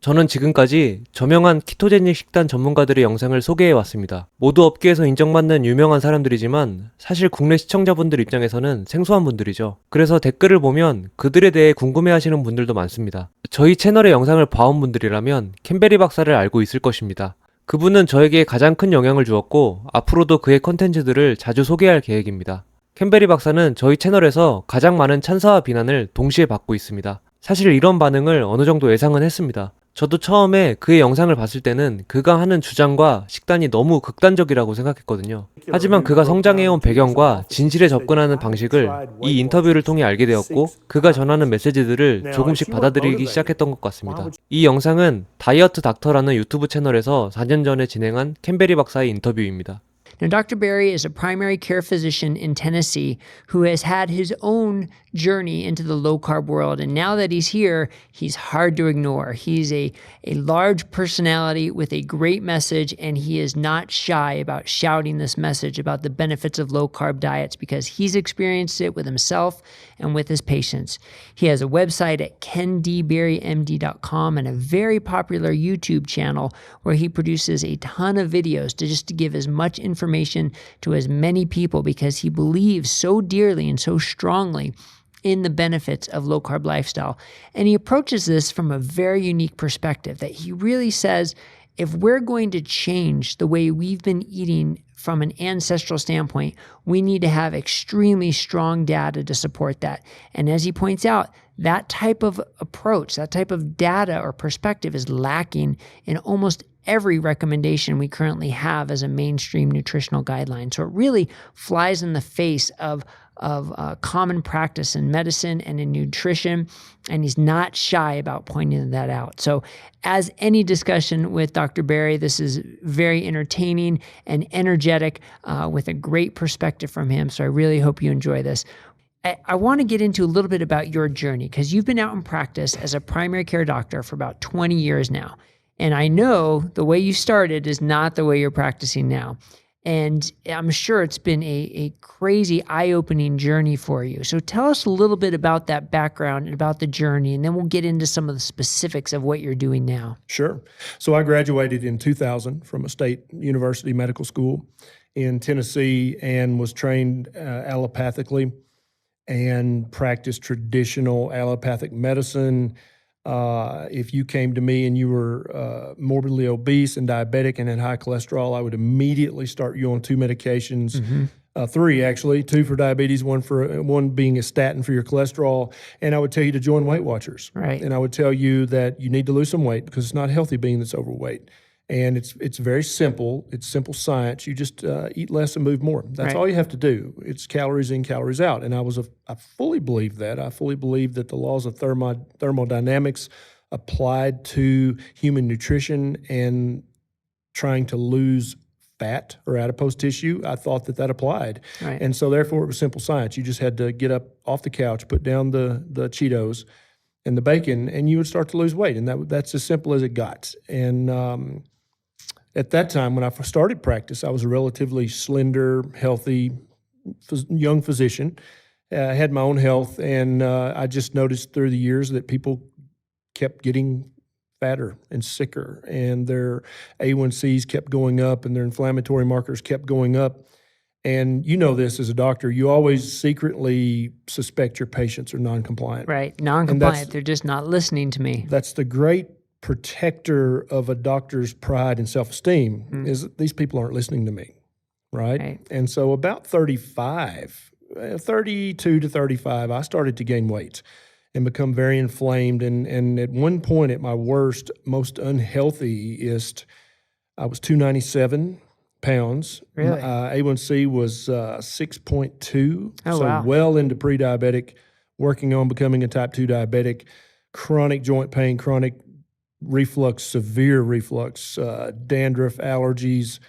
저는 지금까지 저명한 키토제닉 식단 전문가들의 영상을 소개해왔습니다. 모두 업계에서 인정받는 유명한 사람들이지만 사실 국내 시청자분들 입장에서는 생소한 분들이죠. 그래서 댓글을 보면 그들에 대해 궁금해하시는 분들도 많습니다. 저희 채널의 영상을 봐온 분들이라면 베리'박사를 알고 있을 것입니다. 그분은 저에게 가장 큰 영향을 주었고 앞으로도 그의 컨텐츠들을 자주 소개할 계획입니다. 베리'박사는 저희 채널에서 가장 많은 찬사와 비난을 동시에 받고 있습니다. 사실 이런 반응을 어느 정도 예상은 했습니다. 저도 처음에 그의 영상을 봤을 때는 그가 하는 주장과 식단이 너무 극단적이라고 생각했거든요. 하지만 그가 성장해온 배경과 진실에 접근하는 방식을 이 인터뷰를 통해 알게 되었고 그가 전하는 메시지들을 조금씩 받아들이기 시작했던 것 같습니다. 이 영상은 다이어트 닥터'라는 유튜브 채널에서 4년 전에 진행한 베리'박사의 인터뷰입니다. Now, Dr. Berry is a primary care physician in Tennessee who has had his own journey into the low-carb world. And now that he's here, he's hard to ignore. He's a large personality with a great message, and he is not shy about shouting this message about the benefits of low-carb diets because he's experienced it with himself and with his patients. He has a website at kendberrymd.com and a very popular YouTube channel where he produces a ton of videos to give as much information to as many people because he believes so dearly and so strongly in the benefits of low-carb lifestyle. And he approaches this from a very unique perspective that he really says, if we're going to change the way we've been eating from an ancestral standpoint, we need to have extremely strong data to support that. And as he points out, that type of approach, that type of data or perspective is lacking in almost every recommendation we currently have as a mainstream nutritional guideline. So it really flies in the face of common practice in medicine and in nutrition, and he's not shy about pointing that out. So as any discussion with Dr. Berry, this is very entertaining and energetic with a great perspective from him. So I really hope you enjoy this. I want to get into a little bit about your journey because you've been out in practice as a primary care doctor for about 20 years now. And I know the way you started is not the way you're practicing now. And I'm sure it's been a crazy, eye-opening journey for you. So tell us a little bit about that background and about the journey, and then we'll get into some of the specifics of what you're doing now. Sure. So I graduated in 2000 from a state university medical school in Tennessee and was trained allopathically and practiced traditional allopathic medicine. If you came to me and you were morbidly obese and diabetic and had high cholesterol, I would immediately start you on two medications, three actually, two for diabetes, one being a statin for your cholesterol, and I would tell you to join Weight Watchers. Right. And I would tell you that you need to lose some weight because it's not healthy being that's overweight. And it's very simple. It's simple science. You just eat less and move more. That's all you have to do. It's calories in, calories out. And I fully believed that. I fully believed that the laws of thermodynamics applied to human nutrition and trying to lose fat or adipose tissue. I thought that applied. Right. And so therefore it was simple science. You just had to get up off the couch, put down the Cheetos and the bacon, and you would start to lose weight. And that's as simple as it got. And at that time, when I first started practice, I was a relatively slender, healthy, young physician. I had my own health, and I just noticed through the years that people kept getting fatter and sicker, and their A1Cs kept going up, and their inflammatory markers kept going up. And you know this as a doctor, you always secretly suspect your patients are non-compliant. Right, non-compliant, they're just not listening to me. That's the great protector of a doctor's pride and self-esteem is that these people aren't listening to me, right? And so about 32 to 35, I started to gain weight and become very inflamed. And at one point at my worst, most unhealthiest, I was 297 pounds. Really? A1C was 6.2, wow. Well into pre-diabetic, working on becoming a type 2 diabetic, chronic joint pain, chronic reflux, severe reflux, dandruff, allergies,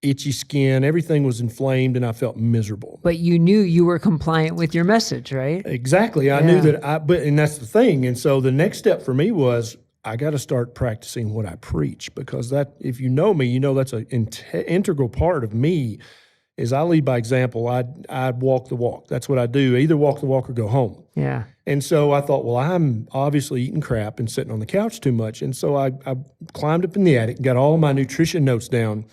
itchy skin, everything was inflamed, and I felt miserable. But you knew you were compliant with your message, right? Exactly. I knew that and that's the thing. And so the next step for me was I got to start practicing what I preach, because that, if you know me, you know that's an integral part of me is I lead by example. I walk the walk. That's what I do. Either walk the walk or go home. Yeah. And so I thought, well, I'm obviously eating crap and sitting on the couch too much. And so I climbed up in the attic and got all my nutrition notes down,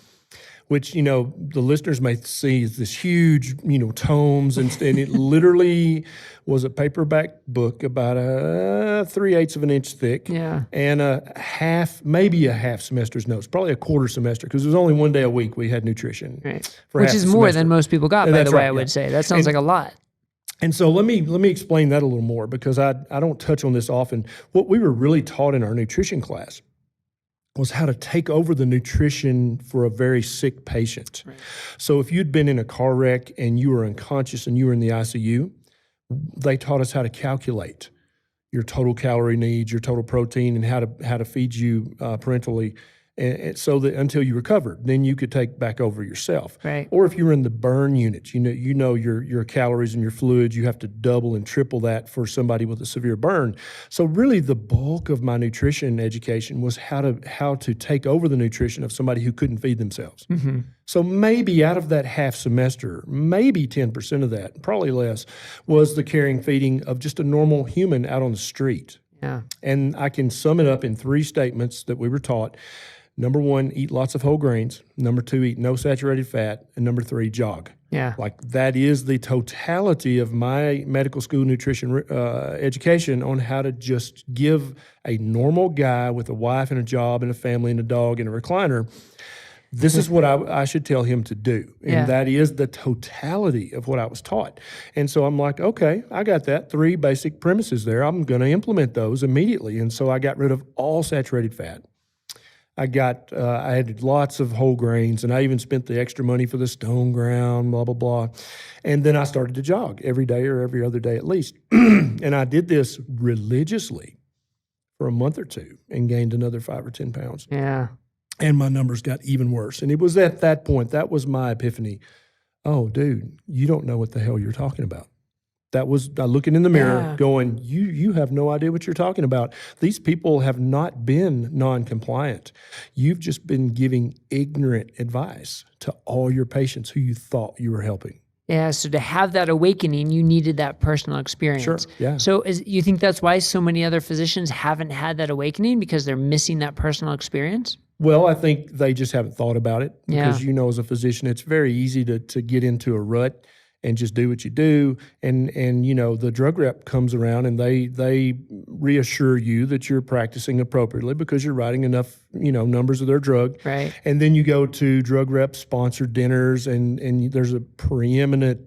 which, the listeners may see is this huge, tomes. And it literally was a paperback book about 3/8 of an inch thick. Yeah. And maybe a half semester's notes, probably a quarter semester, because it was only one day a week we had nutrition. Right. For Which half is the more semester. than most people got, by That's the way, right, I would yeah. say. That sounds like a lot. And so let me explain that a little more, because I don't touch on this often. What we were really taught in our nutrition class was how to take over the nutrition for a very sick patient. Right. So if you'd been in a car wreck and you were unconscious and you were in the ICU, they taught us how to calculate your total calorie needs, your total protein, and how to feed you parentally, and so that until you recovered, then you could take back over yourself. Right. Or if you're in the burn units, you know your calories and your fluids, you have to double and triple that for somebody with a severe burn. So really the bulk of my nutrition education was how to take over the nutrition of somebody who couldn't feed themselves. Mm-hmm. So maybe out of that half semester, maybe 10% of that, probably less, was the caring feeding of just a normal human out on the street. Yeah. And I can sum it up in 3 statements that we were taught. Number 1, eat lots of whole grains. Number 2, eat no saturated fat. And number 3, jog. Yeah. Like that is the totality of my medical school nutrition education on how to just give a normal guy with a wife and a job and a family and a dog and a recliner, this is what I should tell him to do. And that is the totality of what I was taught. And so I'm like, okay, I got that. 3 basic premises there. I'm going to implement those immediately. And so I got rid of all saturated fat. I had lots of whole grains, and I even spent the extra money for the stone ground, blah, blah, blah. And then I started to jog every day or every other day at least. And I did this religiously for a month or 2 and gained another 5 or 10 pounds. Yeah. And my numbers got even worse. And it was at that point, that was my epiphany. Oh, dude, you don't know what the hell you're talking about. That was looking in the mirror going, you have no idea what you're talking about. These people have not been non-compliant. You've just been giving ignorant advice to all your patients who you thought you were helping. Yeah, so to have that awakening, you needed that personal experience. Sure, yeah. So you think that's why so many other physicians haven't had that awakening, because they're missing that personal experience? Well, I think they just haven't thought about it, because as a physician, it's very easy to get into a rut and just do what you do. And the drug rep comes around and they reassure you that you're practicing appropriately because you're writing enough, numbers of their drug. Right. And then you go to drug rep sponsored dinners and there's a preeminent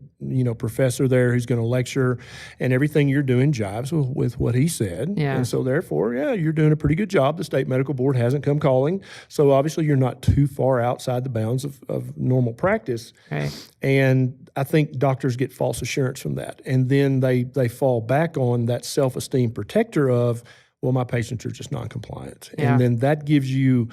professor there who's going to lecture, and everything you're doing jives with what he said. Yeah. And so therefore, you're doing a pretty good job. The state medical board hasn't come calling. So obviously you're not too far outside the bounds of normal practice. Right. And I think doctors get false assurance from that. And then they fall back on that self-esteem protector of, well, my patients are just non-compliant. Yeah. And then that gives you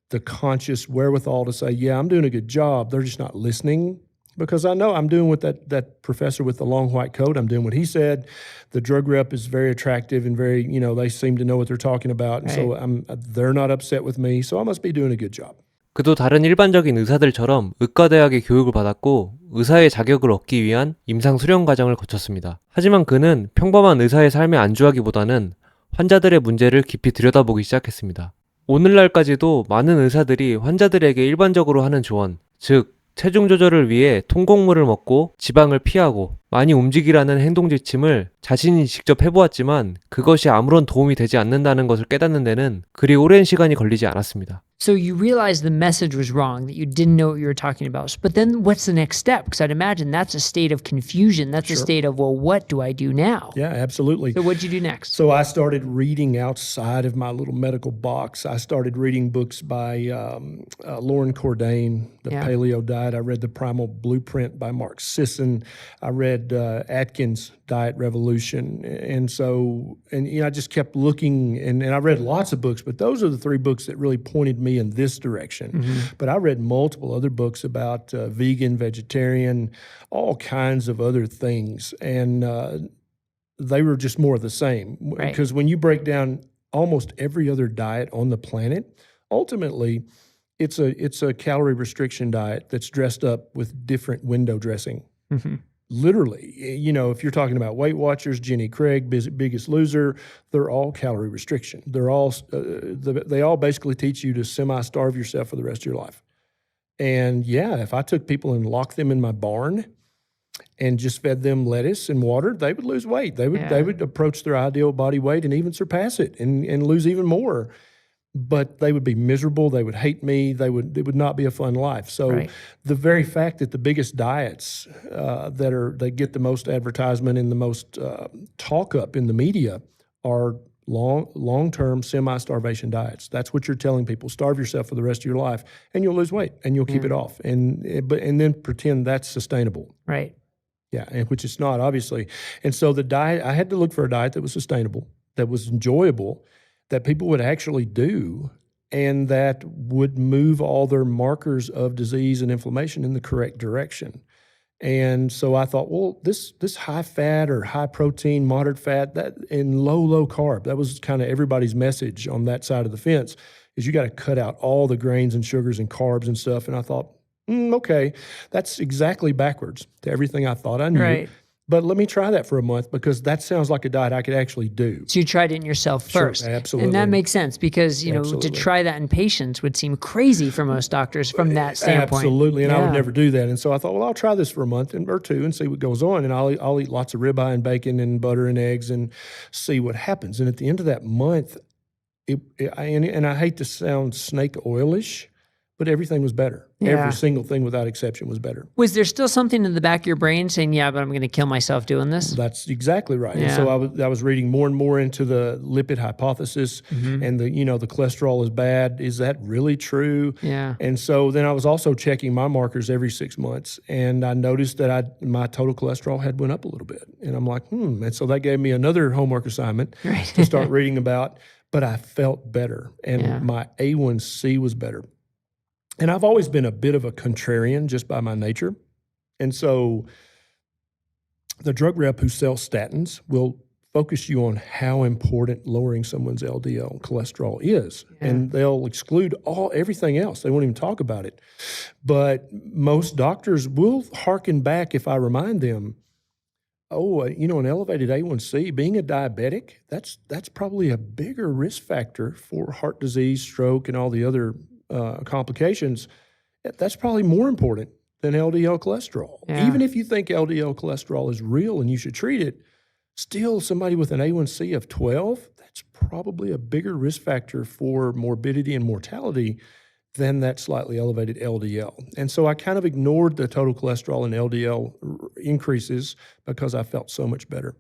the conscious wherewithal to say, yeah, I'm doing a good job. They're just not listening. Because I know I'm doing what that professor with the long white coat, I'm doing what he said. The drug rep is very attractive and very, they seem to know what they're talking about. And so they're not upset with me. So I must be doing a good job. 그도 다른 일반적인 의사들처럼 의과대학의 교육을 받았고 의사의 자격을 얻기 위한 임상 수련 과정을 거쳤습니다. 하지만 그는 평범한 의사의 삶에 안주하기보다는 환자들의 문제를 깊이 들여다보기 시작했습니다. 오늘날까지도 많은 의사들이 환자들에게 일반적으로 하는 조언, 즉 체중 조절을 위해 통곡물을 먹고 지방을 피하고 많이 움직이라는 행동 지침을 자신이 직접 해보았지만 그것이 아무런 도움이 되지 않는다는 것을 깨닫는 데는 그리 오랜 시간이 걸리지 않았습니다. So you realized the message was wrong, that you didn't know what you were talking about. But then what's the next step? Because I'd imagine that's a state of confusion. That's a state of, well, what do I do now? Yeah, absolutely. So what'd you do next? So I started reading outside of my little medical box. I started reading books by Lauren Cordain, The Paleo Diet. I read The Primal Blueprint by Mark Sisson. I read Atkins' Diet Revolution. And I just kept looking, and I read lots of books, but those are the 3 books that really pointed me in this direction. Mm-hmm. But I read multiple other books about vegan, vegetarian, all kinds of other things. And they were just more of the same. Because when you break down almost every other diet on the planet, ultimately, It's a calorie restriction diet that's dressed up with different window dressing. Mm-hmm. Literally, if you're talking about Weight Watchers, Jenny Craig, Biggest Loser, they're all calorie restriction. They're all they all basically teach you to semi-starve yourself for the rest of your life. And yeah, if I took people and locked them in my barn and just fed them lettuce and water, they would lose weight. They would approach their ideal body weight and even surpass it and lose even more. But they would be miserable. They would hate me. It would not be a fun life. So the very fact that the biggest diets that get the most advertisement and the most talk up in the media are long-term semi-starvation diets. That's what you're telling people. Starve yourself for the rest of your life, and you'll lose weight, and you'll keep it off, and then pretend that's sustainable. Right. Yeah, and which it's not, obviously. And so the diet, I had to look for a diet that was sustainable, that was enjoyable, that people would actually do, and that would move all their markers of disease and inflammation in the correct direction. And so I thought, well, this high fat or high protein, moderate fat, that and low carb, that was kind of everybody's message on that side of the fence, is you got to cut out all the grains and sugars and carbs and stuff. And I thought, okay, that's exactly backwards to everything I thought I knew. Right. But let me try that for a month, because that sounds like a diet I could actually do. So you tried it in yourself first. Sure, absolutely. And that makes sense, because, to try that in patients would seem crazy for most doctors from that standpoint. Absolutely, and I would never do that. And so I thought, well, I'll try this for a month or two and see what goes on. And I'll eat lots of ribeye and bacon and butter and eggs and see what happens. And at the end of that month, I hate to sound snake oilish, but everything was better. Yeah. Every single thing without exception was better. Was there still something in the back of your brain saying, yeah, but I'm going to kill myself doing this? That's exactly right. Yeah. And so I was reading more and more into the lipid hypothesis, and the cholesterol is bad. Is that really true? Yeah. And so then I was also checking my markers every 6 months, and I noticed that my total cholesterol had went up a little bit. And I'm like, And so that gave me another homework assignment to start reading about, but I felt better, and my A1C was better. And I've always been a bit of a contrarian just by my nature. And so the drug rep who sells statins will focus you on how important lowering someone's LDL cholesterol is. Yeah. And they'll exclude everything else. They won't even talk about it. But most doctors will hearken back if I remind them, an elevated A1C, being a diabetic, that's probably a bigger risk factor for heart disease, stroke, and all the other complications. That's probably more important than LDL cholesterol. Yeah. Even if you think LDL cholesterol is real and you should treat it, still somebody with an A1C of 12, that's probably a bigger risk factor for morbidity and mortality than that slightly elevated LDL. And so I kind of ignored the total cholesterol and LDL increases because I felt so much better.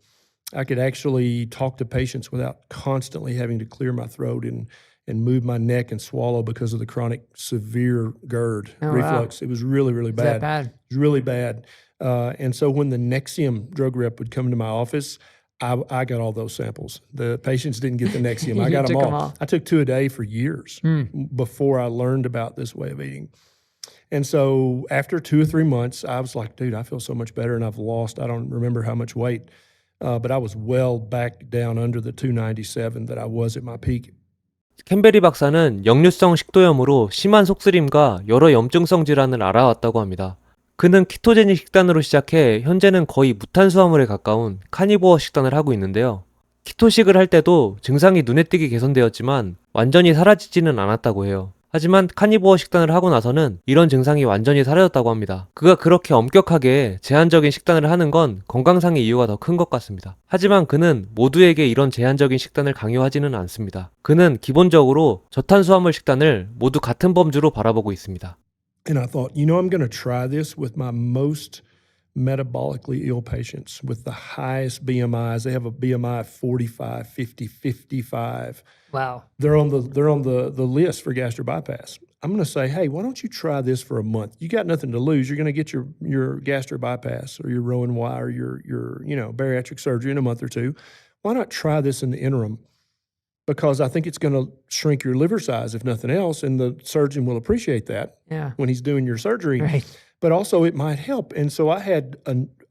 I could actually talk to patients without constantly having to clear my throat and move my neck and swallow because of the chronic severe GERD reflux. Wow. It was really, really bad. Is that bad? It was really bad. And so when the Nexium drug rep would come to my office, I got all those samples. The patients didn't get the Nexium. I got them all. I took 2 a day for years before I learned about this way of eating. And so after 2 or 3 months, I was like, dude, I feel so much better, and I've lost, I don't remember how much weight, but I was well back down under the 297 that I was at my peak. 캠베리 박사는 역류성 식도염으로 심한 속쓰림과 여러 염증성 질환을 알아왔다고 합니다. 그는 키토제닉 식단으로 시작해 현재는 거의 무탄수화물에 가까운 카니보어 식단을 하고 있는데요. 키토식을 할 때도 증상이 눈에 띄게 개선되었지만 완전히 사라지지는 않았다고 해요. 하지만 카니보어 식단을 하고 나서는 이런 증상이 완전히 사라졌다고 합니다. 그가 그렇게 엄격하게 제한적인 식단을 하는 건 건강상의 이유가 더 큰 것 같습니다. 하지만 그는 모두에게 이런 제한적인 식단을 강요하지는 않습니다. 그는 기본적으로 저탄수화물 식단을 모두 같은 범주로 바라보고 있습니다. And I thought, I'm going to try this with my most metabolically ill patients with the highest BMIs. They have a BMI of 45, 50, 55. Wow. They're on the list for gastric bypass. I'm going to say, hey, why don't you try this for a month? You got nothing to lose. You're going to get your gastric bypass or your Roux-en-Y or your bariatric surgery in a month or two. Why not try this in the interim? Because I think it's going to shrink your liver size, if nothing else, and the surgeon will appreciate that when he's doing your surgery. Right. But also it might help. And so I had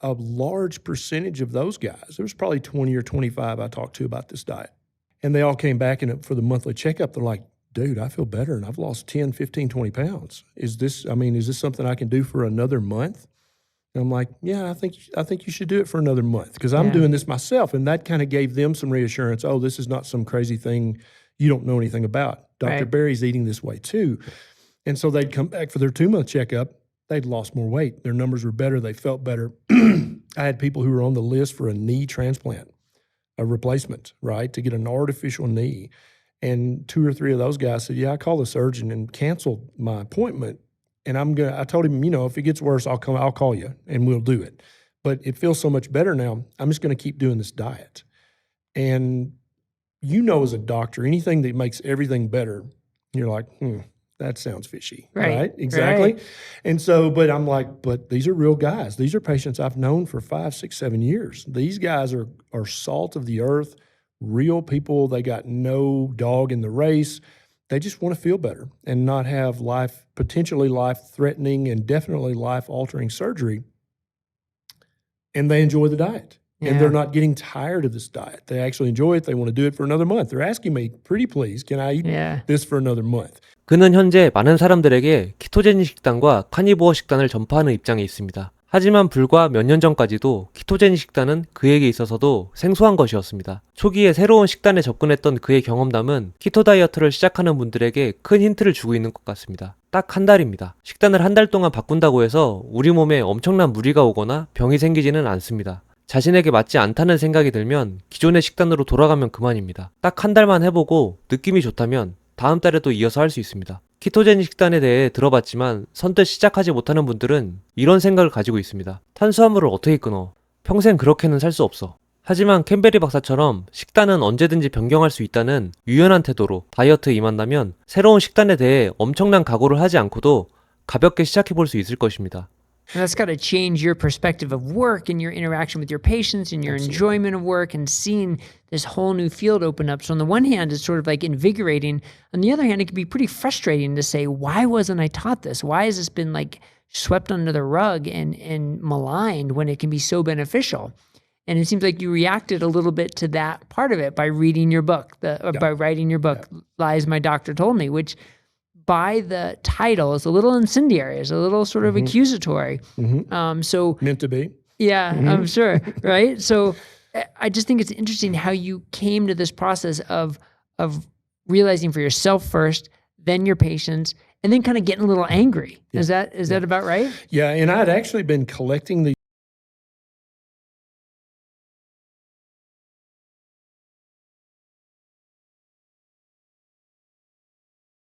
a large percentage of those guys. There was probably 20 or 25 I talked to about this diet. And they all came back for the monthly checkup. They're like, dude, I feel better and I've lost 10, 15, 20 pounds. Is this something I can do for another month? And I'm like, yeah, I think you should do it for another month because I'm doing this myself. And that kind of gave them some reassurance. Oh, this is not some crazy thing you don't know anything about. Dr. Barry's eating this way too. And so they'd come back for their 2-month checkup. They'd lost more weight. Their numbers were better. They felt better. I had people who were on the list for a knee transplant, a replacement, right, to get an artificial knee. And 2 or 3 of those guys said, yeah, I called the surgeon and canceled my appointment. And I told him, if it gets worse, I'll call you and we'll do it. But it feels so much better now. I'm just going to keep doing this diet. And as a doctor, anything that makes everything better, you're like, that sounds fishy, right? Exactly. Right. And so, but I'm like, but these are real guys. These are patients I've known for 5, 6, 7 years. These guys are salt of the earth, real people. They got no dog in the race. They just want to feel better and not have potentially life-threatening and definitely life-altering surgery. And they enjoy the diet. And they're not getting tired of this diet. They actually enjoy it. They want to do it for another month. They're asking me, pretty please, can I eat this for another month? 그는 현재 많은 사람들에게 키토제닉 식단과 카니보어 식단을 전파하는 입장에 있습니다. 하지만 불과 몇 년 전까지도 키토제닉 식단은 그에게 있어서도 생소한 것이었습니다. 초기에 새로운 식단에 접근했던 그의 경험담은 키토 다이어트를 시작하는 분들에게 큰 힌트를 주고 있는 것 같습니다. 딱 한 달입니다. 식단을 한 달 동안 바꾼다고 해서 우리 몸에 엄청난 무리가 오거나 병이 생기지는 않습니다. 자신에게 맞지 않다는 생각이 들면 기존의 식단으로 돌아가면 그만입니다. 딱 한 달만 해보고 느낌이 좋다면 다음 달에도 이어서 할 수 있습니다. 키토제닉 식단에 대해 들어봤지만 선뜻 시작하지 못하는 분들은 이런 생각을 가지고 있습니다. 탄수화물을 어떻게 끊어? 평생 그렇게는 살 수 없어. 하지만 캠베리 박사처럼 식단은 언제든지 변경할 수 있다는 유연한 태도로 다이어트에 임한다면 새로운 식단에 대해 엄청난 각오를 하지 않고도 가볍게 시작해볼 수 있을 것입니다. And that's got to change your perspective of work and your interaction with your patients and your enjoyment of work and seeing this whole new field open up. So on the one hand, it's sort of like invigorating. On the other hand, it can be pretty frustrating to say, why wasn't I taught this? Why has this been like swept under the rug and maligned when it can be so beneficial? And it seems like you reacted a little bit to that part of it by reading your book, by writing your book, Lies My Doctor Told Me, which by the title is a little incendiary, is a little sort of accusatory. So meant to be. Yeah, I'm sure, right? So I just think it's interesting how you came to this process of realizing for yourself first, then your patients, and then kind of getting a little angry. Is that about right? Yeah, and I'd actually been collecting